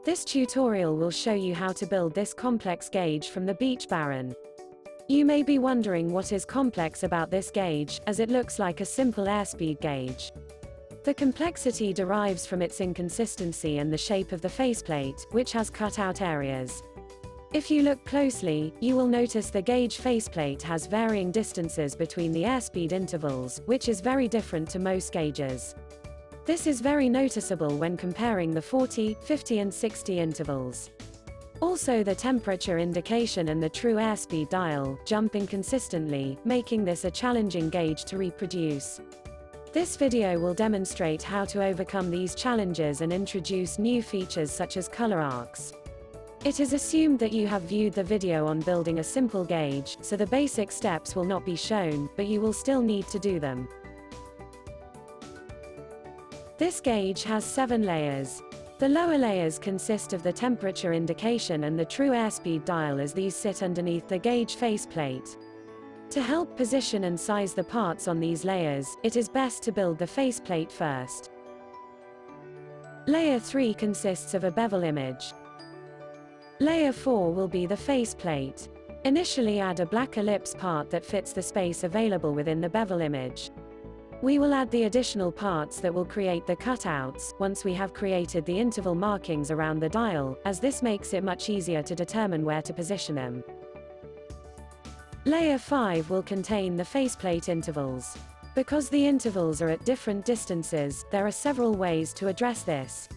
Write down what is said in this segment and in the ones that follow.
This tutorial will show you how to build this complex gauge from the Beach Baron. You may be wondering what is complex about this gauge, as it looks like a simple airspeed gauge. The complexity derives from its inconsistency and the shape of the faceplate, which has cut-out areas. If you look closely, you will notice the gauge faceplate has varying distances between the airspeed intervals, which is very different to most gauges. This is very noticeable when comparing the 40, 50 and 60 intervals. Also, the temperature indication and the true airspeed dial jump inconsistently, making this a challenging gauge to reproduce. This video will demonstrate how to overcome these challenges and introduce new features such as color arcs. It is assumed that you have viewed the video on building a simple gauge, so the basic steps will not be shown, but you will still need to do them. This gauge has 7 layers. The lower layers consist of the temperature indication and the true airspeed dial, as these sit underneath the gauge faceplate. To help position and size the parts on these layers, it is best to build the faceplate first. Layer 3 consists of a bevel image. Layer 4 will be the faceplate. Initially add a black ellipse part that fits the space available within the bevel image. We will add the additional parts that will create the cutouts once we have created the interval markings around the dial, as this makes it much easier to determine where to position them. Layer 5 will contain the faceplate intervals. Because the intervals are at different distances, there are several ways to address this.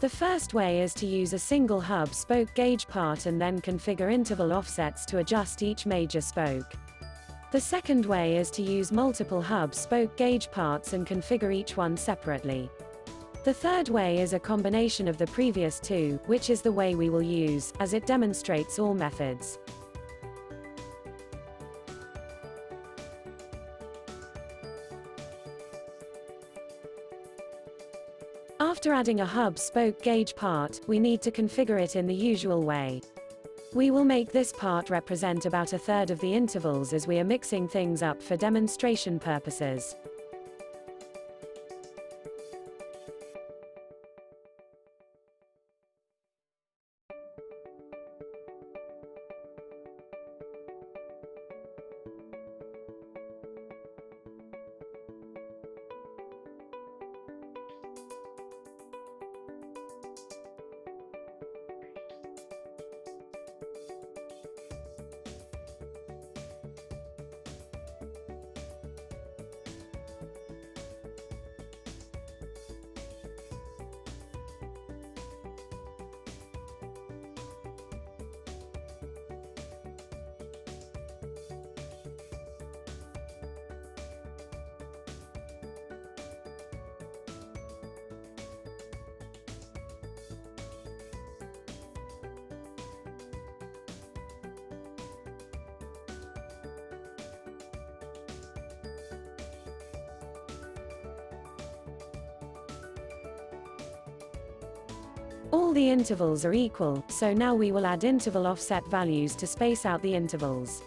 The first way is to use a single hub spoke gauge part and then configure interval offsets to adjust each major spoke. The second way is to use multiple hub spoke gauge parts and configure each one separately. The third way is a combination of the previous two, which is the way we will use, as it demonstrates all methods. After adding a hub spoke gauge part, we need to configure it in the usual way. We will make this part represent about a third of the intervals, as we are mixing things up for demonstration purposes. All the intervals are equal, so now we will add interval offset values to space out the intervals.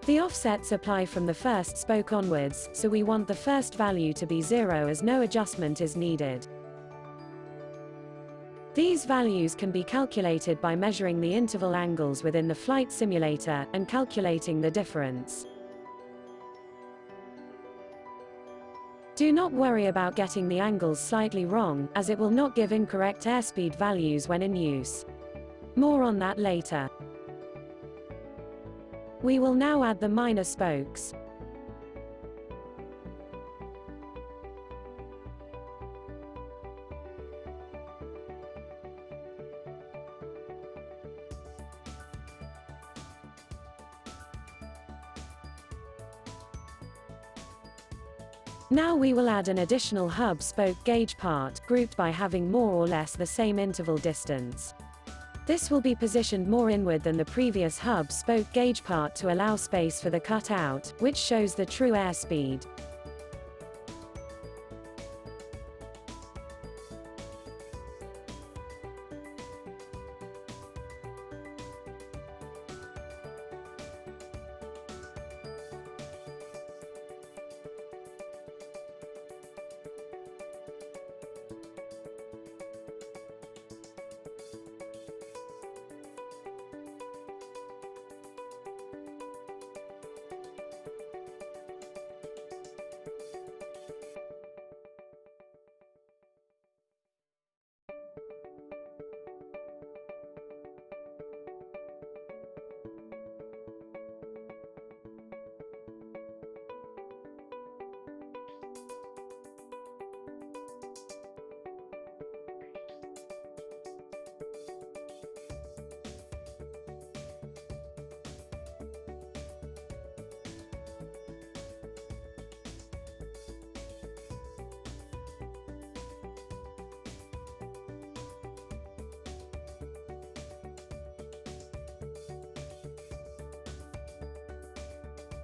The offsets apply from the first spoke onwards, so we want the first value to be 0 as no adjustment is needed. These values can be calculated by measuring the interval angles within the flight simulator, and calculating the difference. Do not worry about getting the angles slightly wrong, as it will not give incorrect airspeed values when in use. More on that later. We will now add the minor spokes. Now we will add an additional hub spoke gauge part, grouped by having more or less the same interval distance. This will be positioned more inward than the previous hub spoke gauge part to allow space for the cutout, which shows the true airspeed.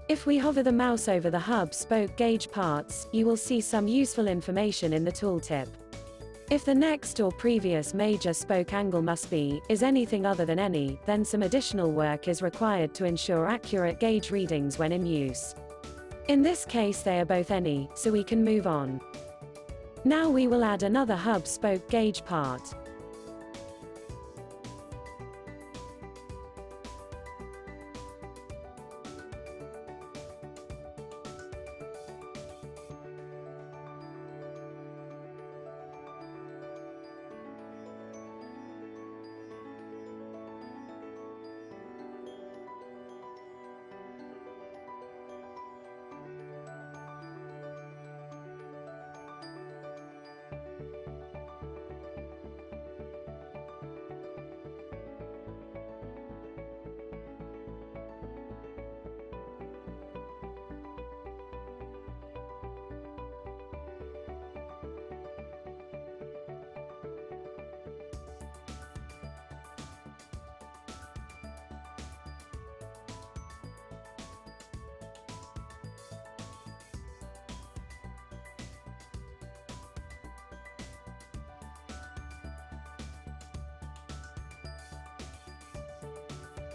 If we hover the mouse over the hub spoke gauge parts, you will see some useful information in the tooltip. If the next or previous major spoke angle must be, is anything other than any, then some additional work is required to ensure accurate gauge readings when in use. In this case they are both any, so we can move on. Now we will add another hub spoke gauge part.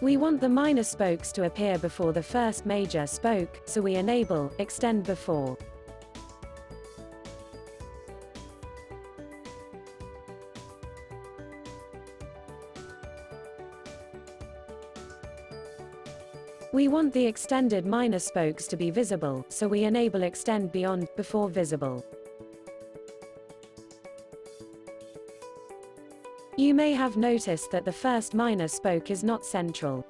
We want the minor spokes to appear before the first major spoke, so we enable Extend Before. We want the extended minor spokes to be visible, so we enable Extend Beyond, Before Visible. You may have noticed that the first minor spoke is not central.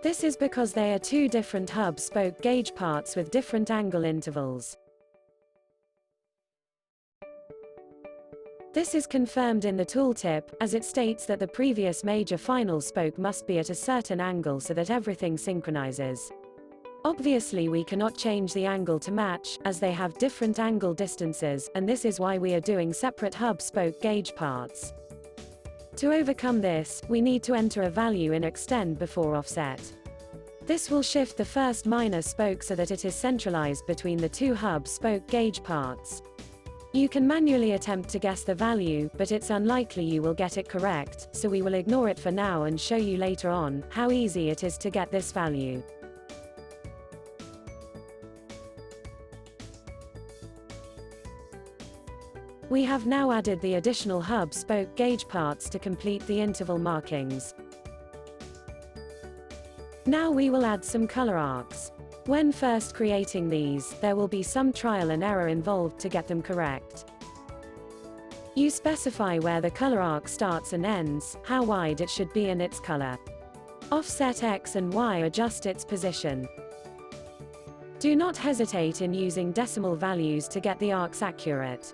This is because they are two different hub spoke gauge parts with different angle intervals. This is confirmed in the tooltip, as it states that the previous major final spoke must be at a certain angle so that everything synchronizes. Obviously we cannot change the angle to match, as they have different angle distances, and this is why we are doing separate hub spoke gauge parts. To overcome this, we need to enter a value in Extend Before Offset. This will shift the first minor spoke so that it is centralized between the two hub spoke gauge parts. You can manually attempt to guess the value, but it's unlikely you will get it correct, so we will ignore it for now and show you later on how easy it is to get this value. We have now added the additional hub spoke gauge parts to complete the interval markings. Now we will add some color arcs. When first creating these, there will be some trial and error involved to get them correct. You specify where the color arc starts and ends, how wide it should be and its color. Offset X and Y adjust its position. Do not hesitate in using decimal values to get the arcs accurate.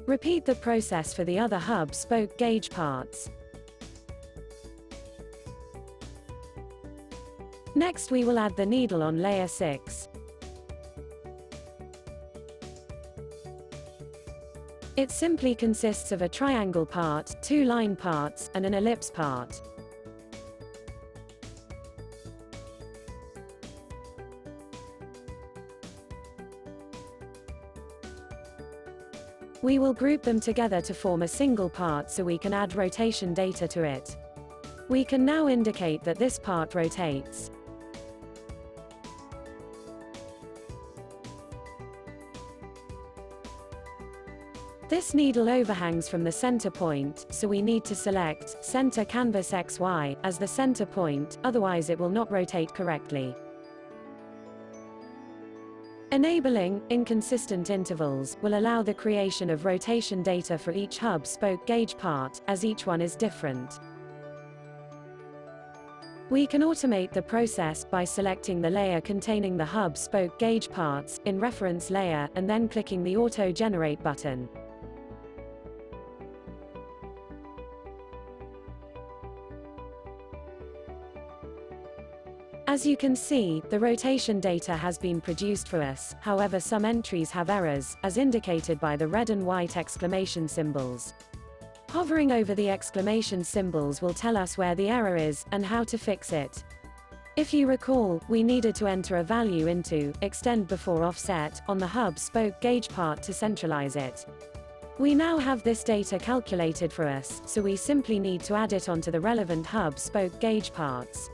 Repeat the process for the other hub spoke gauge parts. Next we will add the needle on layer 6. It simply consists of a triangle part, 2 line parts, and an ellipse part. We will group them together to form a single part so we can add rotation data to it. We can now indicate that this part rotates. This needle overhangs from the center point, so we need to select Center Canvas XY as the center point, otherwise it will not rotate correctly. Enabling inconsistent intervals will allow the creation of rotation data for each hub spoke gauge part, as each one is different. We can automate the process by selecting the layer containing the hub spoke gauge parts in reference layer and then clicking the Auto-Generate button. As you can see, the rotation data has been produced for us, however some entries have errors, as indicated by the red and white exclamation symbols. Hovering over the exclamation symbols will tell us where the error is, and how to fix it. If you recall, we needed to enter a value into extend before offset on the hub spoke gauge part to centralize it. We now have this data calculated for us, so we simply need to add it onto the relevant hub spoke gauge parts.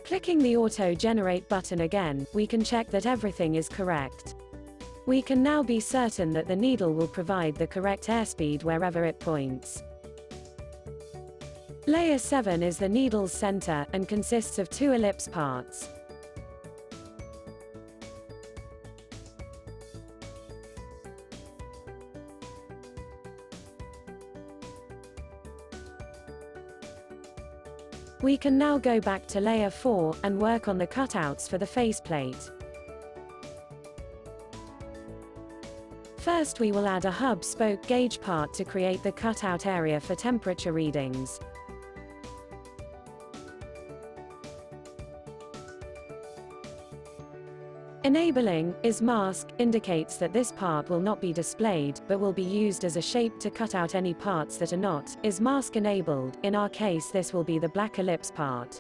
Clicking the Auto-Generate button again, we can check that everything is correct. We can now be certain that the needle will provide the correct airspeed wherever it points. Layer 7 is the needle's center, and consists of 2 ellipse parts. We can now go back to layer 4, and work on the cutouts for the faceplate. First we will add a hub spoke gauge part to create the cutout area for temperature readings. Enabling is mask indicates that this part will not be displayed, but will be used as a shape to cut out any parts that are not. Is mask enabled? In our case this will be the black ellipse part.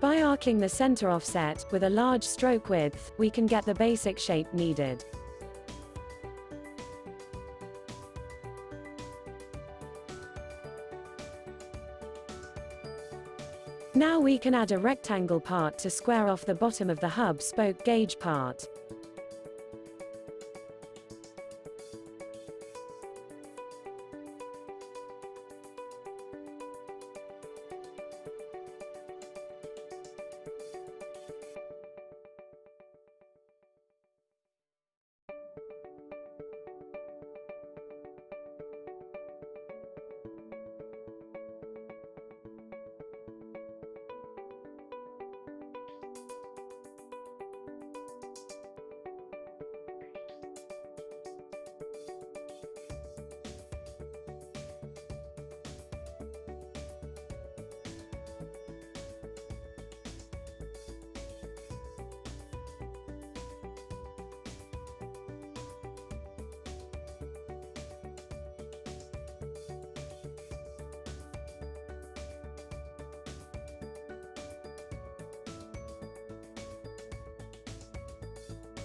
By arcing the center offset, with a large stroke width, we can get the basic shape needed. Now we can add a rectangle part to square off the bottom of the hub spoke gauge part.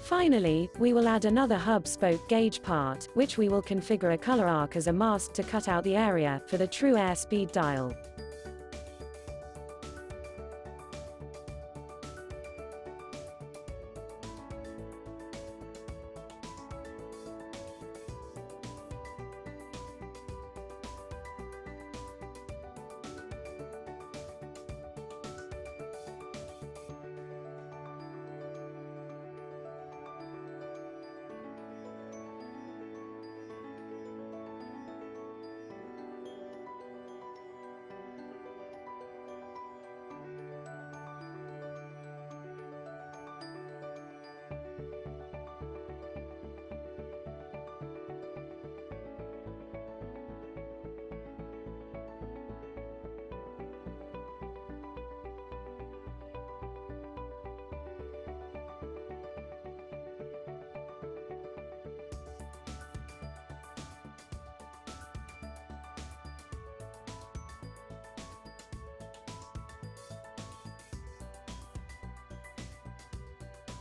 Finally, we will add another hub spoke gauge part, which we will configure a color arc as a mask to cut out the area for the true airspeed dial.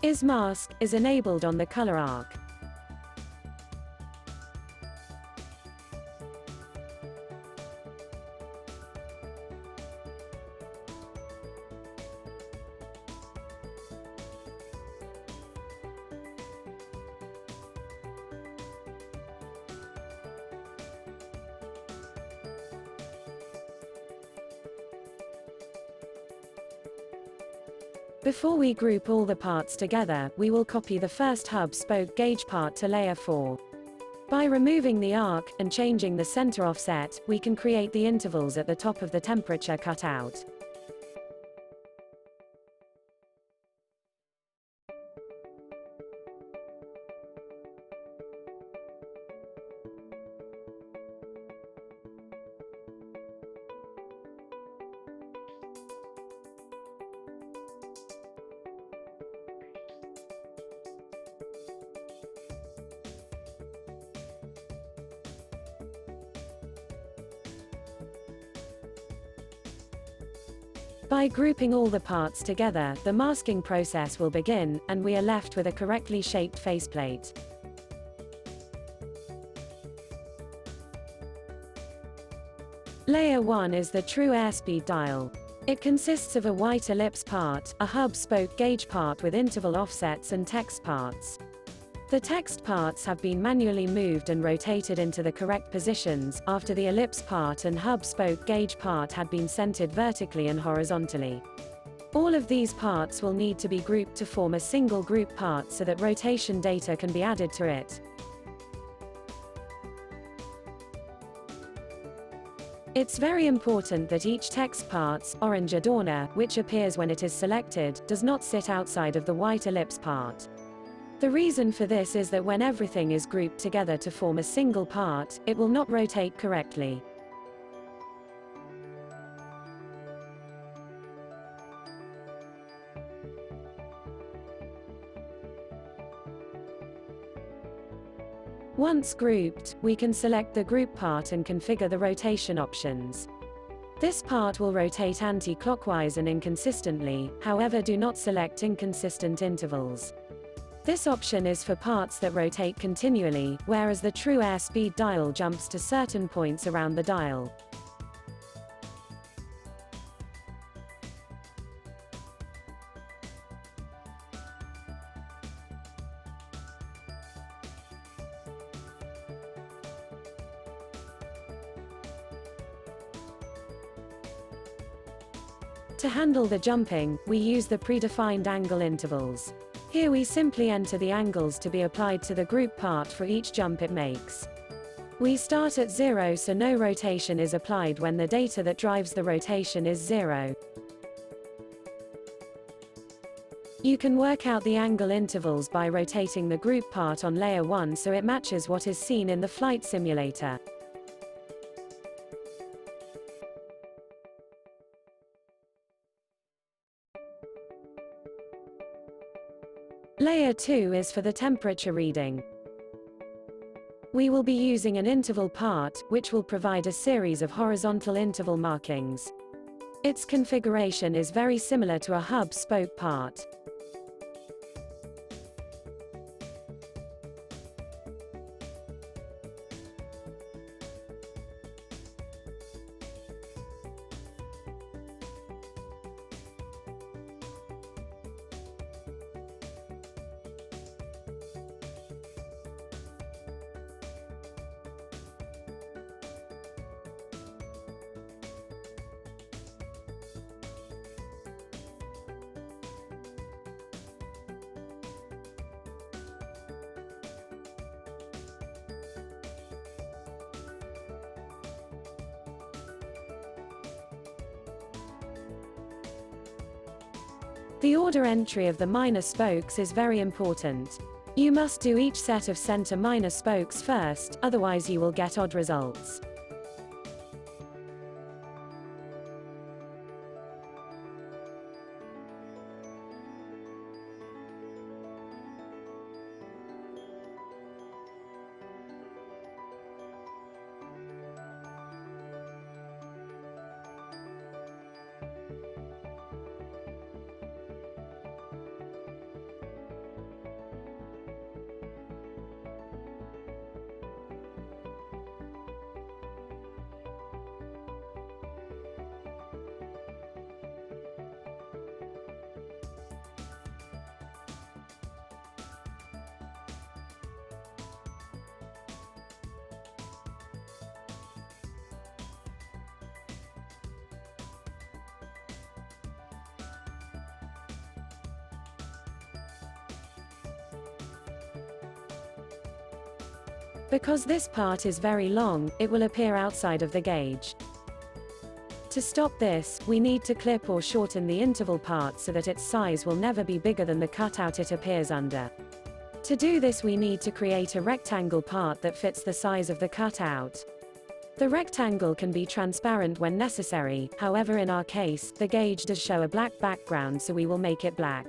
Is mask is enabled on the color arc. Before we group all the parts together, we will copy the first hub spoke gauge part to layer 4. By removing the arc, and changing the center offset, we can create the intervals at the top of the temperature cutout. By grouping all the parts together, the masking process will begin, and we are left with a correctly shaped faceplate. Layer 1 is the true airspeed dial. It consists of a white ellipse part, a hub spoke gauge part with interval offsets and text parts. The text parts have been manually moved and rotated into the correct positions, after the ellipse part and hub spoke gauge part had been centered vertically and horizontally. All of these parts will need to be grouped to form a single group part so that rotation data can be added to it. It's very important that each text part's orange adorner, which appears when it is selected, does not sit outside of the white ellipse part. The reason for this is that when everything is grouped together to form a single part, it will not rotate correctly. Once grouped, we can select the group part and configure the rotation options. This part will rotate anti-clockwise and inconsistently, however do not select inconsistent intervals. This option is for parts that rotate continually, whereas the true airspeed dial jumps to certain points around the dial. To handle the jumping, we use the predefined angle intervals. Here we simply enter the angles to be applied to the group part for each jump it makes. We start at 0 so no rotation is applied when the data that drives the rotation is 0. You can work out the angle intervals by rotating the group part on layer 1 so it matches what is seen in the flight simulator. Layer 2 is for the temperature reading. We will be using an interval part, which will provide a series of horizontal interval markings. Its configuration is very similar to a hub spoke part. The order entry of the minor spokes is very important. You must do each set of center minor spokes first, otherwise you will get odd results. Because this part is very long, it will appear outside of the gauge. To stop this, we need to clip or shorten the interval part so that its size will never be bigger than the cutout it appears under. To do this, we need to create a rectangle part that fits the size of the cutout. The rectangle can be transparent when necessary, however in our case, the gauge does show a black background, so we will make it black.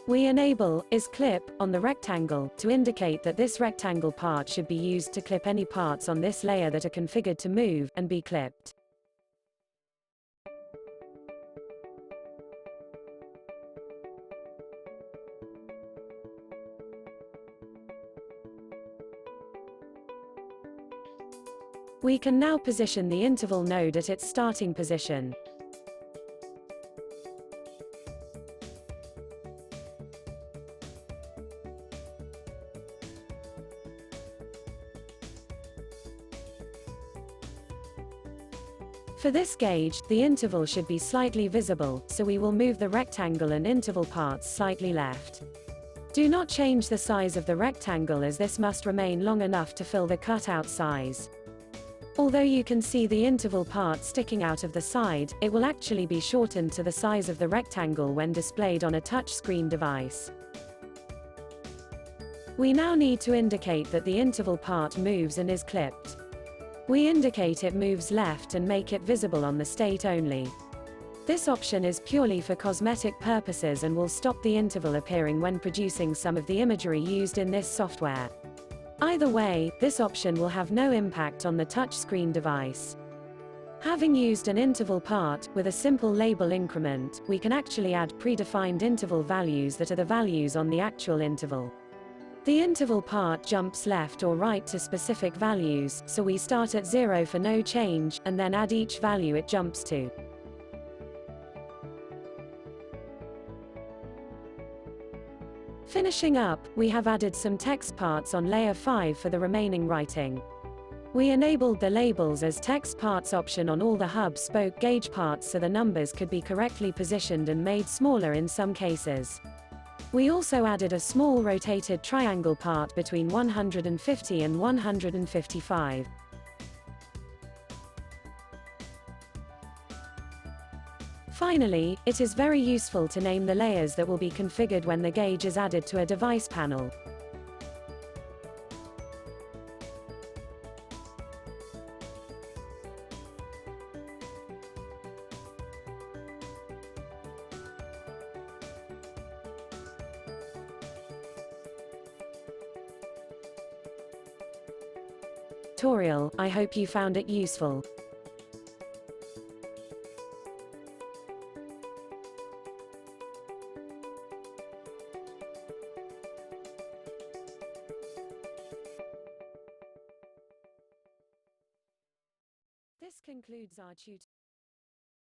We enable is clip on the rectangle to indicate that this rectangle part should be used to clip any parts on this layer that are configured to move and be clipped. We can now position the interval node at its starting position. For this gauge, the interval should be slightly visible, so we will move the rectangle and interval parts slightly left. Do not change the size of the rectangle, as this must remain long enough to fill the cutout size. Although you can see the interval part sticking out of the side, it will actually be shortened to the size of the rectangle when displayed on a touchscreen device. We now need to indicate that the interval part moves and is clipped. We indicate it moves left and make it visible on the state only. This option is purely for cosmetic purposes and will stop the interval appearing when producing some of the imagery used in this software. Either way, this option will have no impact on the touchscreen device. Having used an interval part, with a simple label increment, we can actually add predefined interval values that are the values on the actual interval. The interval part jumps left or right to specific values, so we start at 0 for no change, and then add each value it jumps to. Finishing up, we have added some text parts on layer 5 for the remaining writing. We enabled the labels as text parts option on all the hub spoke gauge parts so the numbers could be correctly positioned and made smaller in some cases. We also added a small rotated triangle part between 150 and 155. Finally, it is very useful to name the layers that will be configured when the gauge is added to a device panel. I hope you found it useful. This concludes our tutorial.